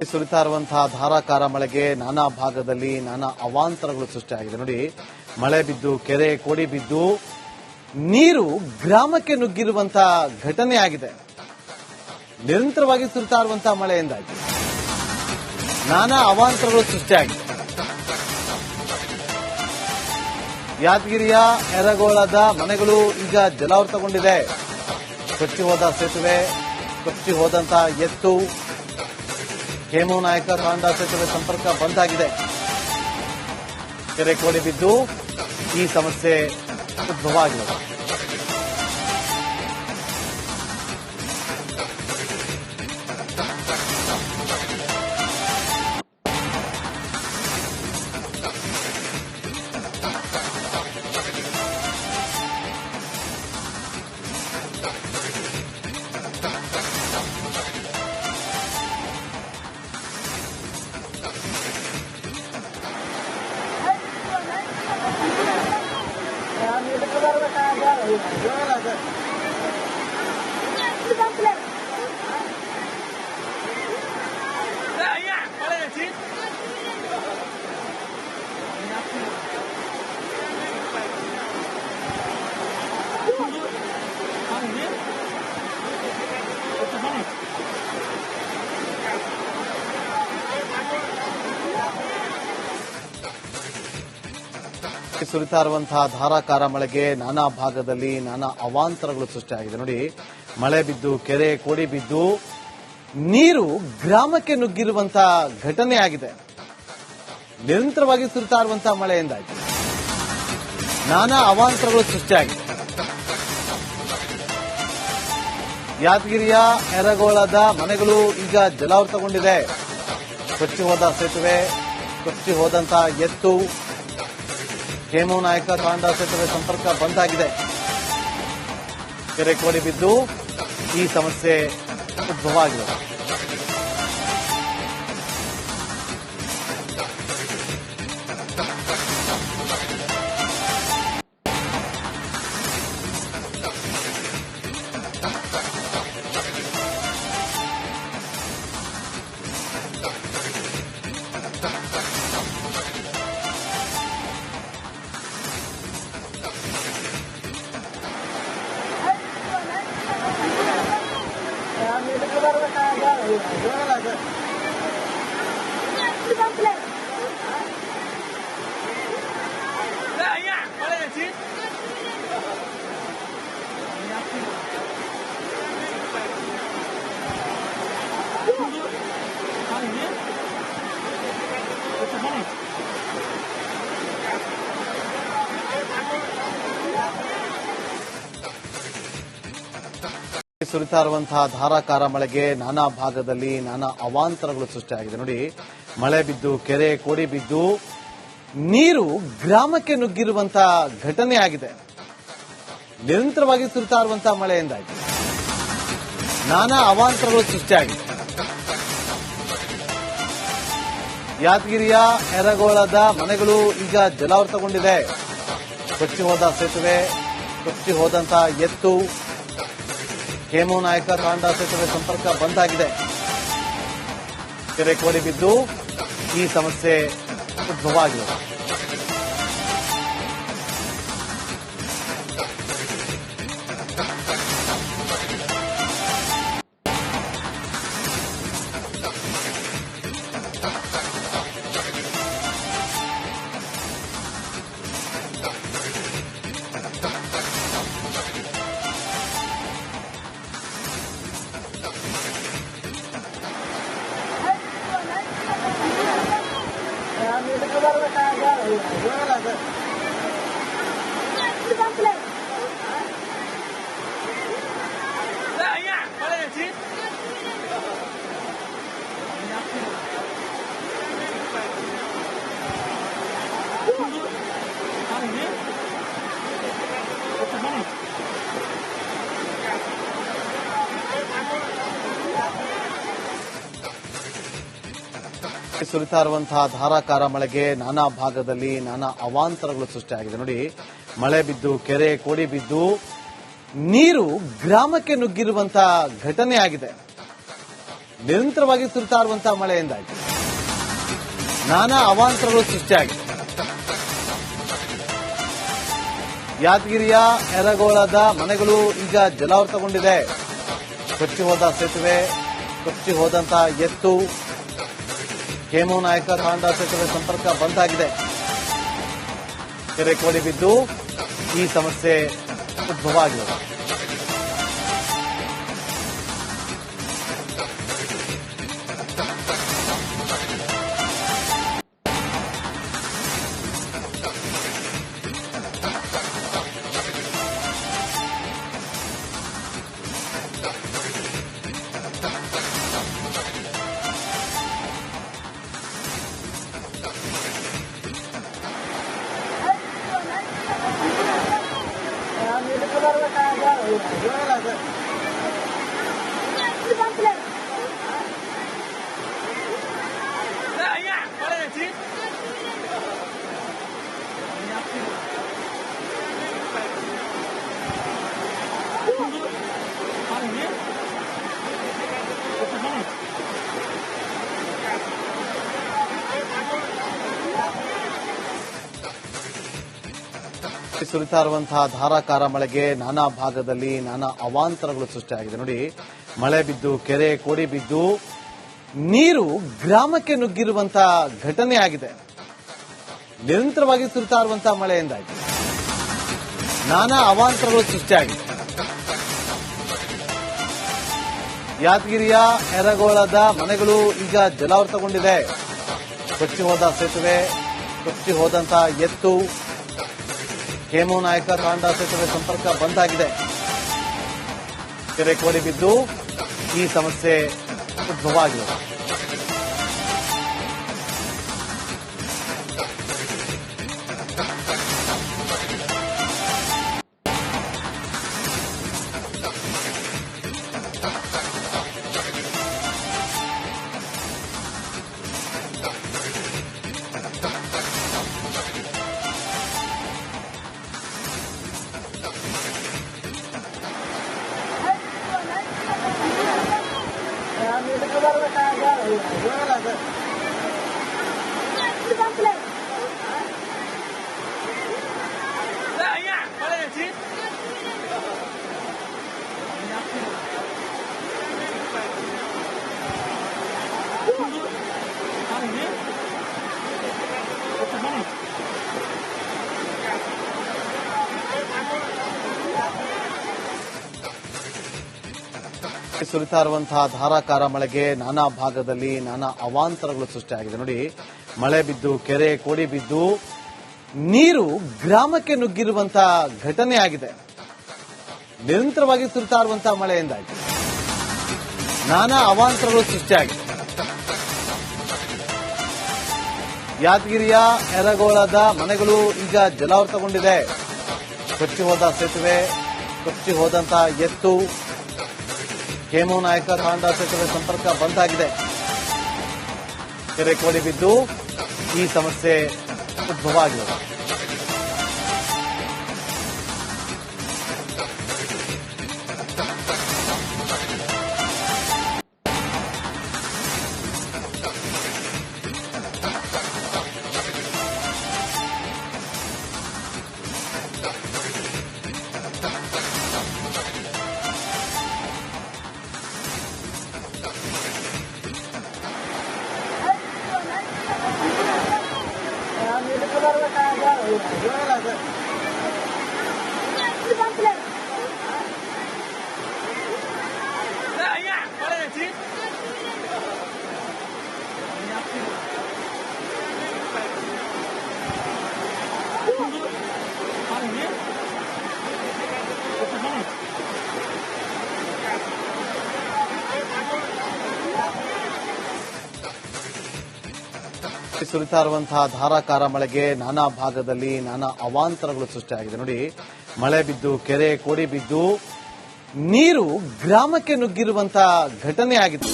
ಸುರಿತಾ ಇರುವಂತಹ ಧಾರಾಕಾರ ಮಳೆಗೆ ನಾನಾ ಭಾಗದಲ್ಲಿ ನಾನಾ ಅವಾಂತರಗಳು ಸೃಷ್ಟಿಯಾಗಿದೆ. ನೋಡಿ, ಮಳೆ ಬಿದ್ದು ಕೆರೆ ಕೋಡಿ ಬಿದ್ದು ನೀರು ಗ್ರಾಮಕ್ಕೆ ನುಗ್ಗಿರುವಂತಹ ಘಟನೆ ಆಗಿದೆ. ನಿರಂತರವಾಗಿ ಸುರಿತಾ ಇರುವಂತಹ ಮಳೆಯಿಂದಾಗಿ ನಾನಾ ಅವಾಂತರಗಳು ಸೃಷ್ಟಿಯಾಗಿದೆ. ಯಾದಗಿರಿಯ ಯರಗೋಳದ ಮನೆಗಳು ಈಗ ಜಲಾವೃತಗೊಂಡಿದೆ. ಕೊಚ್ಚಿ ಹೋದ ಸೇತುವೆ, ಕೊಚ್ಚಿ ಹೋದಂತಹ ಎತ್ತು, ಹೇಮನಾಯಕ ತಾಂಡಾ ಸೇತುವೆ ಸಂಪರ್ಕ ಬಂದ್ ಆಗಿದೆ. ಕೆರೆ ಕೋಡಿ ಬಿದ್ದು ಈ ಸಮಸ್ಯೆ ಉದ್ಭವ ಆಗಿದೆ. ಸುರಿತಾ ಇರುವಂತಹ ಧಾರಾಕಾರ ಮಳೆಗೆ ನಾನಾ ಭಾಗದಲ್ಲಿ ನಾನಾ ಅವಾಂತರಗಳು ಸೃಷ್ಟಿಯಾಗಿದೆ. ನೋಡಿ, ಮಳೆ ಬಿದ್ದು ಕೆರೆ ಕೋಡಿ ಬಿದ್ದು ನೀರು ಗ್ರಾಮಕ್ಕೆ ನುಗ್ಗಿರುವಂತಹ ಘಟನೆ ಆಗಿದೆ. ನಿರಂತರವಾಗಿ ಸುರಿತಾ ಇರುವಂತಹ ಮಳೆಯಿಂದಾಗಿ ನಾನಾ ಅವಾಂತರಗಳು ಸೃಷ್ಟಿಯಾಗಿದೆ. ಯಾದಗಿರಿಯ ಯರಗೋಳದ ಮನೆಗಳು ಈಗ ಜಲಾವೃತಗೊಂಡಿದೆ. ಕೊಚ್ಚಿ ಹೋದ ಸೇತುವೆ, ಕೊಚ್ಚಿ ಹೋದಂತಹ ಎತ್ತು, ಹೇಮನಾಯಕ ತಾಂಡಾ ಸೇತುವೆ ಸಂಪರ್ಕ ಬಂದ್ ಆಗಿದೆ. ಕೆರೆ ಕೋಡಿ ಬಿದ್ದು ಈ ಸಮಸ್ಯೆ ಉದ್ಭವ ಆಗಿದೆ. ಸುರಿತಾ ಇರುವಂತಹ ಧಾರಾಕಾರ ಮಳೆಗೆ ನಾನಾ ಭಾಗದಲ್ಲಿ ನಾನಾ ಅವಾಂತರಗಳು ಸೃಷ್ಟಿಯಾಗಿದೆ. ನೋಡಿ, ಮಳೆ ಬಿದ್ದು ಕೆರೆ ಕೋಡಿ ಬಿದ್ದು ನೀರು ಗ್ರಾಮಕ್ಕೆ ನುಗ್ಗಿರುವಂತಹ ಘಟನೆ ಆಗಿದೆ. ನಿರಂತರವಾಗಿ ಸುರಿತಾ ಇರುವಂತಹ ಮಳೆಯಿಂದಾಗಿ ನಾನಾ ಅವಾಂತರಗಳು ಸೃಷ್ಟಿಯಾಗಿದೆ. ಯಾದಗಿರಿಯ ಯರಗೋಳದ ಮನೆಗಳು ಈಗ ಜಲಾವೃತಗೊಂಡಿದೆ. ಕೊಚ್ಚಿ ಹೋದ ಸೇತುವೆ, ಕೊಚ್ಚಿ ಹೋದಂತಹ ಎತ್ತು, ಹೇಮನಾಯಕ ತಾಂಡಾ ಸೇತುವೆ ಸಂಪರ್ಕ ಬಂದ್ ಆಗಿದೆ. ಕೆರೆ ಕೋಡಿ ಬಿದ್ದು ಈ ಸಮಸ್ಯೆ ಉದ್ಭವ ಆಗಿದೆ. ಸುರಿತಾ ಇರುವಂತಹ ಧಾರಾಕಾರ ಮಳೆಗೆ ನಾನಾ ಭಾಗದಲ್ಲಿ ನಾನಾ ಅವಾಂತರಗಳು ಸೃಷ್ಟಿಯಾಗಿದೆ. ನೋಡಿ, ಮಳೆ ಬಿದ್ದು ಕೆರೆ ಕೋಡಿ ಬಿದ್ದು ನೀರು ಗ್ರಾಮಕ್ಕೆ ನುಗ್ಗಿರುವಂತಹ ಘಟನೆ ಆಗಿದೆ. ನಿರಂತರವಾಗಿ ಸುರಿತಾ ಇರುವಂತಹ ಮಳೆಯಿಂದಾಗಿ ನಾನಾ ಅವಾಂತರಗಳು ಸೃಷ್ಟಿಯಾಗಿದೆ. ಯಾದಗಿರಿಯ ಯರಗೋಳದ ಮನೆಗಳು ಈಗ ಜಲಾವೃತಗೊಂಡಿದೆ. ಕೊಚ್ಚಿ ಹೋದ ಸೇತುವೆ, ಕೊಚ್ಚಿ ಹೋದಂತಹ ಎತ್ತು, ಹೇಮನಾಯಕ ತಾಂಡಾ ಸೇತುವೆ ಸಂಪರ್ಕ ಬಂದ್ ಆಗಿದೆ. ಕೆರೆ ಕೋಡಿ ಬಿದ್ದು ಈ ಸಮಸ್ಯೆ ಉದ್ಭವ ಆಗಿದೆ. ಸುರಿತಾ ಇರುವಂತಹ ಧಾರಾಕಾರ ಮಳೆಗೆ ನಾನಾ ಭಾಗದಲ್ಲಿ ನಾನಾ ಅವಾಂತರಗಳು ಸೃಷ್ಟಿಯಾಗಿದೆ. ನೋಡಿ, ಮಳೆ ಬಿದ್ದು ಕೆರೆ ಕೋಡಿ ಬಿದ್ದು ನೀರು ಗ್ರಾಮಕ್ಕೆ ನುಗ್ಗಿರುವಂತಹ ಘಟನೆ ಆಗಿದೆ. ನಿರಂತರವಾಗಿ ಸುರಿತಾ ಇರುವಂತಹ ಮಳೆಯಿಂದಾಗಿ ನಾನಾ ಅವಾಂತರಗಳು ಸೃಷ್ಟಿಯಾಗಿದೆ. ಯಾದಗಿರಿಯ ಯರಗೋಳದ ಮನೆಗಳು ಈಗ ಜಲಾವೃತಗೊಂಡಿದೆ. ಕೊಚ್ಚಿ ಹೋದ ಸೇತುವೆ, ಕೊಚ್ಚಿ ಹೋದಂತಹ ಎತ್ತು, ಹೇಮನಾಯಕ ತಾಂಡಾ ಸೇತುವೆ ಸಂಪರ್ಕ ಬಂದ್ ಆಗಿದೆ. ಕೆರೆ ಕೋಡಿ ಬಿದ್ದು ಈ ಸಮಸ್ಯೆ ಉದ್ಭವ ಆಗಿದೆ. ಸುರಿತಾ ಇರುವಂತಹ ಧಾರಾಕಾರ ಮಳೆಗೆ ನಾನಾ ಭಾಗದಲ್ಲಿ ನಾನಾ ಅವಾಂತರಗಳು ಸೃಷ್ಟಿಯಾಗಿದೆ. ನೋಡಿ, ಮಳೆ ಬಿದ್ದು ಕೆರೆ ಕೋಡಿ ಬಿದ್ದು ನೀರು ಗ್ರಾಮಕ್ಕೆ ನುಗ್ಗಿರುವಂತಹ ಘಟನೆ ಆಗಿದೆ. ನಿರಂತರವಾಗಿ ಸುರಿತಾ ಇರುವಂತಹ ಮಳೆಯಿಂದಾಗಿ ನಾನಾ ಅವಾಂತರಗಳು ಸೃಷ್ಟಿಯಾಗಿದೆ. ಯಾದಗಿರಿಯ ಯರಗೋಳದ ಮನೆಗಳು ಈಗ ಜಲಾವೃತಗೊಂಡಿದೆ. ಕೊಚ್ಚಿ ಹೋದ ಸೇತುವೆ, ಕೊಚ್ಚಿ ಹೋದಂತಹ ಎತ್ತು, ಹೇಮನಾಯಕ ತಾಂಡಾ ಸೇತುವೆ ಸಂಪರ್ಕ ಬಂದ್ ಆಗಿದೆ. ಕೆರೆ ಕೋಡಿ ಬಿದ್ದು ಈ ಸಮಸ್ಯೆ ಉದ್ಭವ ಆಗಿದೆ. ಸುರಿತಾ ಇರುವಂತಹ ಧಾರಾಕಾರ ಮಳೆಗೆ ನಾನಾ ಭಾಗದಲ್ಲಿ ನಾನಾ ಅವಾಂತರಗಳು ಸೃಷ್ಟಿಯಾಗಿದೆ. ನೋಡಿ, ಮಳೆ ಬಿದ್ದು ಕೆರೆ ಕೋಡಿ ಬಿದ್ದು ನೀರು ಗ್ರಾಮಕ್ಕೆ ನುಗ್ಗಿರುವಂತಹ ಘಟನೆ ಆಗಿದೆ.